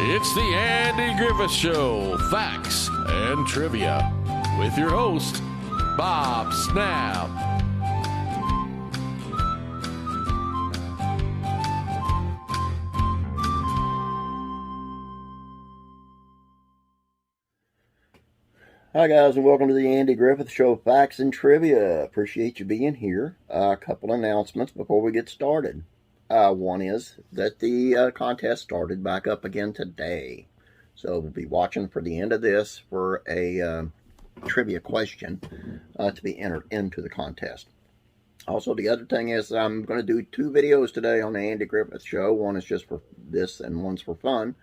It's the Andy Griffith Show, Facts and Trivia, with your host, Bob Snap. Hi guys, and welcome to the Andy Griffith Show, Facts and Trivia. Appreciate you being here. A couple announcements before we get started. One is that the contest started back up again today. So we'll be watching for the end of this for a trivia question to be entered into the contest. Also, the other thing is I'm going to do 2 videos today on the Andy Griffith Show. One is just for this and one's for fun.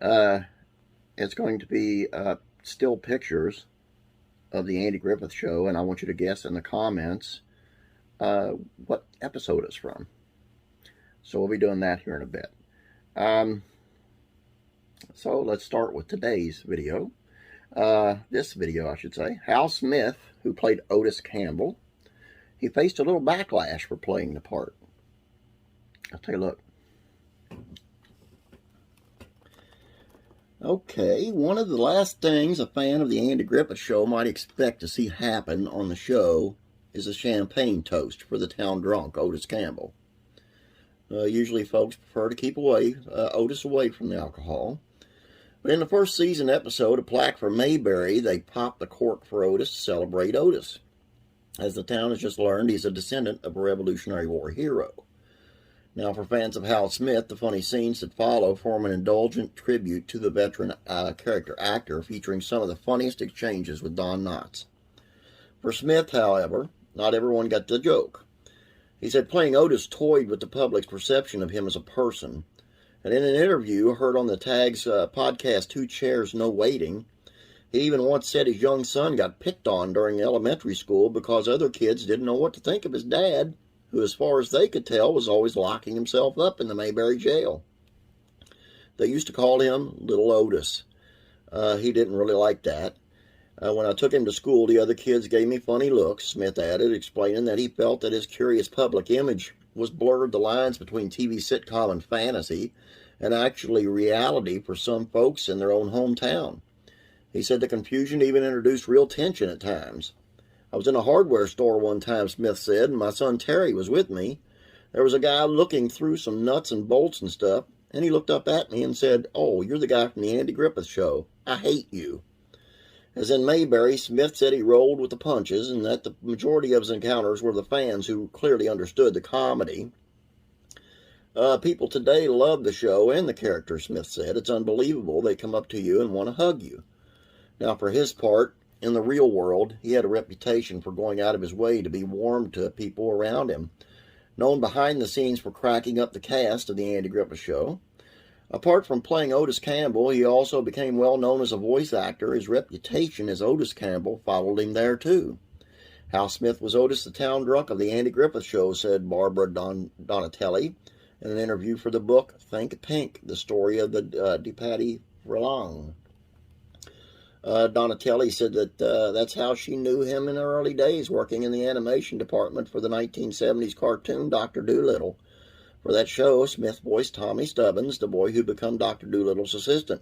It's going to be still pictures of the Andy Griffith Show, and I want you to guess in the comments what episode it's from. So we'll be doing that here in a bit. So let's start with today's video. This video, I should say. Hal Smith, who played Otis Campbell, he faced a little backlash for playing the part. I'll take a look. Okay, one of the last things a fan of the Andy Griffith Show might expect to see happen on the show is a champagne toast for the town drunk, Otis Campbell. Usually folks prefer to keep Otis away from the alcohol. But in the first season episode, A Plaque for Mayberry, they popped the cork for Otis to celebrate Otis. As the town has just learned, he's a descendant of a Revolutionary War hero. Now, for fans of Hal Smith, the funny scenes that follow form an indulgent tribute to the veteran character actor, featuring some of the funniest exchanges with Don Knotts. For Smith, however, not everyone got the joke. He said playing Otis toyed with the public's perception of him as a person. And in an interview heard on the Tag's podcast, 2 Chairs, No Waiting, he even once said his young son got picked on during elementary school because other kids didn't know what to think of his dad, who, as far as they could tell, was always locking himself up in the Mayberry jail. They used to call him Little Otis. He didn't really like that. When I took him to school, the other kids gave me funny looks, Smith added, explaining that he felt that his curious public image was blurred the lines between TV sitcom and fantasy, and actually reality for some folks in their own hometown. He said the confusion even introduced real tension at times. I was in a hardware store one time, Smith said, and my son Terry was with me. There was a guy looking through some nuts and bolts and stuff, and he looked up at me and said, "Oh, you're the guy from the Andy Griffith Show. I hate you." As in Mayberry, Smith said he rolled with the punches and that the majority of his encounters were the fans who clearly understood the comedy. People today love the show and the character, Smith said. It's unbelievable. They come up to you and want to hug you. Now, for his part, in the real world, he had a reputation for going out of his way to be warm to people around him, known behind the scenes for cracking up the cast of the Andy Griffith Show. Apart from playing Otis Campbell, he also became well known as a voice actor. His reputation as Otis Campbell followed him there, too. Hal Smith was Otis the town drunk of the Andy Griffith Show, said Barbara Donatelli in an interview for the book Think Pink, the story of the DePatty Verlong. Donatelli said that that's how she knew him in her early days, working in the animation department for the 1970s cartoon Dr. Dolittle. For that show, Smith voiced Tommy Stubbins, the boy who became Dr. Dolittle's assistant.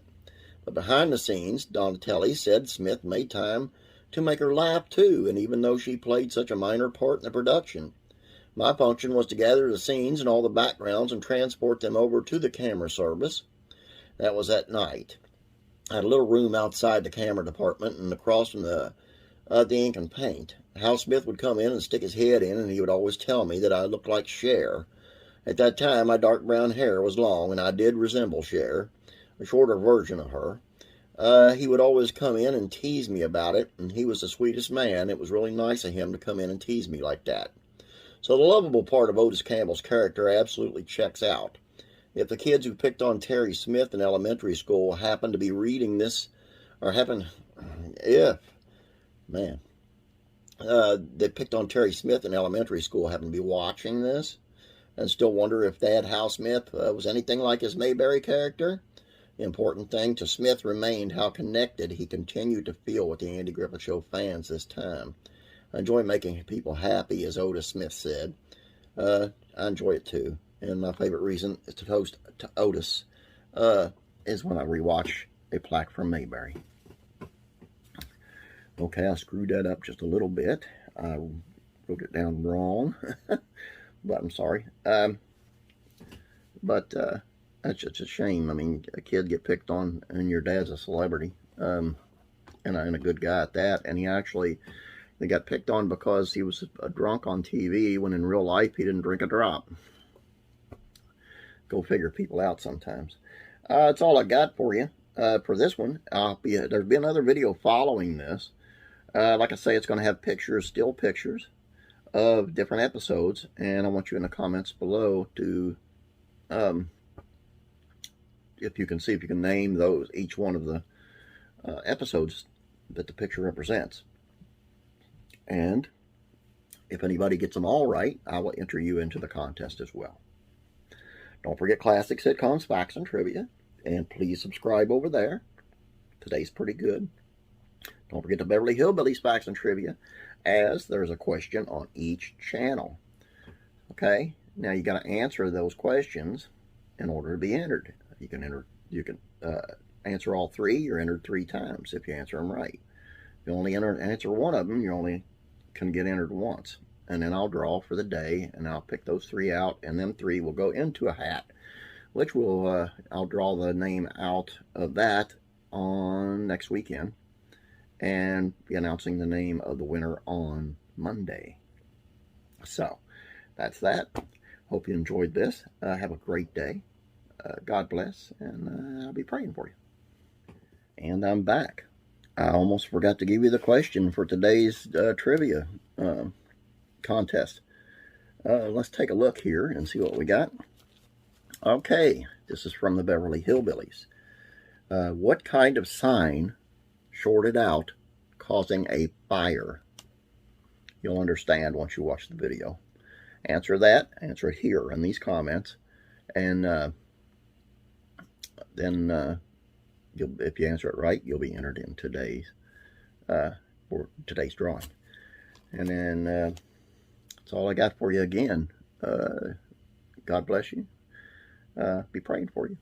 But behind the scenes, Donatelli said Smith made time to make her laugh too, and even though she played such a minor part in the production. My function was to gather the scenes and all the backgrounds and transport them over to the camera service. That was at night. I had a little room outside the camera department and across from the ink and paint. Hal Smith would come in and stick his head in, and he would always tell me that I looked like Cher. At that time, my dark brown hair was long, and I did resemble Cher, a shorter version of her. He would always come in and tease me about it, and he was the sweetest man. It was really nice of him to come in and tease me like that. So the lovable part of Otis Campbell's character absolutely checks out. If the kids who picked on Terry Smith in elementary school happen to be reading this, or they picked on Terry Smith in elementary school happen to be watching this, and still wonder if Dad Hal Smith was anything like his Mayberry character, the important thing to Smith remained how connected he continued to feel with the Andy Griffith Show fans this time. I enjoy making people happy, as Otis Smith said. I enjoy it too. And my favorite reason is to toast to Otis is when I rewatch A Plaque from Mayberry. Okay, I screwed that up just a little bit. I wrote it down wrong, but I'm sorry. But that's just a shame. I mean, a kid get picked on, and your dad's a celebrity, and a good guy at that. And they got picked on because he was a drunk on TV, when in real life he didn't drink a drop. Go figure people out sometimes. That's all I got for you for this one. There'll be another video following this. Like I say, it's going to have pictures, still pictures of different episodes, and I want you in the comments below to, if you can name those, each one of the episodes that the picture represents. And if anybody gets them all right, I will enter you into the contest as well. Don't forget Classic Sitcoms, Facts, and Trivia, and please subscribe over there. Today's pretty good. Don't forget the Beverly Hillbillies, Facts, and Trivia, as there's a question on each channel. Okay, now you got to answer those questions in order to be entered. You can answer all three. You're entered 3 times if you answer them right. If you only answer one of them, you only can get entered once. And then I'll draw for the day, and I'll pick those 3 out, and them 3 will go into a hat, which will I'll draw the name out of that on next weekend, and be announcing the name of the winner on Monday. So that's that. Hope you enjoyed this. Have a great day. God bless, and I'll be praying for you. And I'm back. I almost forgot to give you the question for today's trivia contest. Let's take a look here and see what we got. Okay, this is from the Beverly Hillbillies. What kind of sign shorted out, causing a fire? You'll understand once you watch the video. Answer that. Answer it here in these comments, and then if you answer it right, you'll be entered in today's for today's drawing. And then that's all I got for you again. God bless you. Be praying for you.